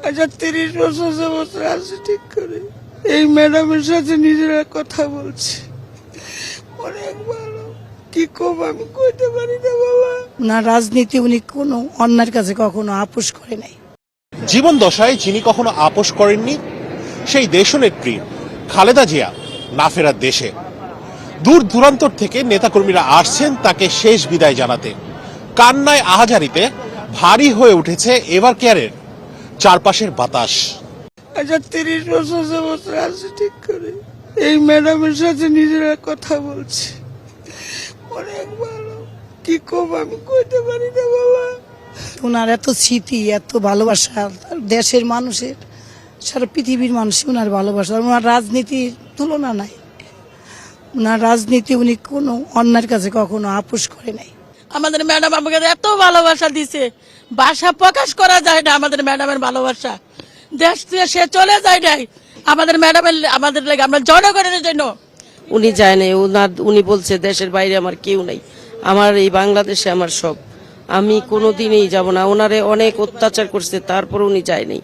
আচ্ছা 30 বছর যাবত রাজনীতি করে এই ম্যাডামের সাথে নিজেরা কথা বলছি, অনেক ভালো। কি কম আমি কইতে পারি না বাবা। না, রাজনীতি উনি কোনো অন্যের কাছে কখনো আপোষ করে নাই। জীবন দশায় যিনি কখনো আপোষ করেননি সেই দেশনেত্রী খালেদা জিয়া না ফেরার দেশে। দূর দূরান্তর থেকে নেতাকর্মীরা আসছেন তাকে শেষ বিদায় জানাতে। কান্নায় আহাজারিতে ভারী হয়ে উঠেছে এভার কেয়ারের চারপাশের বাতাস। আচ্ছা 30 বছর যাবত রাজনীতি করে এই ম্যাডামের সাথে নিজেরা কথা বলছি, অনেক ভালো। কি কম আমি কইতে পারি না বাবা। ওনার এত স্মৃতি, এত ভালোবাসা দেশের মানুষের, সারা পৃথিবীর মানুষ ওনার ভালোবাসা। ওনার রাজনীতির তুলনা নাই। ওনার রাজনীতি উনি কোনো অন্যের কাছে কখনো আপোষ করে নাই। আমাদের ম্যাডাম আমাকে এত ভালোবাসা দিছে, ভাষা প্রকাশ করা যায় না। আমাদের ম্যাডামের ভালোবাসা দেশ থেকে সে চলে যায় নাই। আমাদের ম্যাডামের আমাদের লাগে, আমরা জনগণের জন্য। উনি যায় নাই, উনি বলছে দেশের বাইরে আমার কেউ নাই, আমার এই বাংলাদেশে আমার সব। আমি কোনোদিনই যাব না। ওনারে অনেক অত্যাচার করছে, তারপর উনি যায় নাই।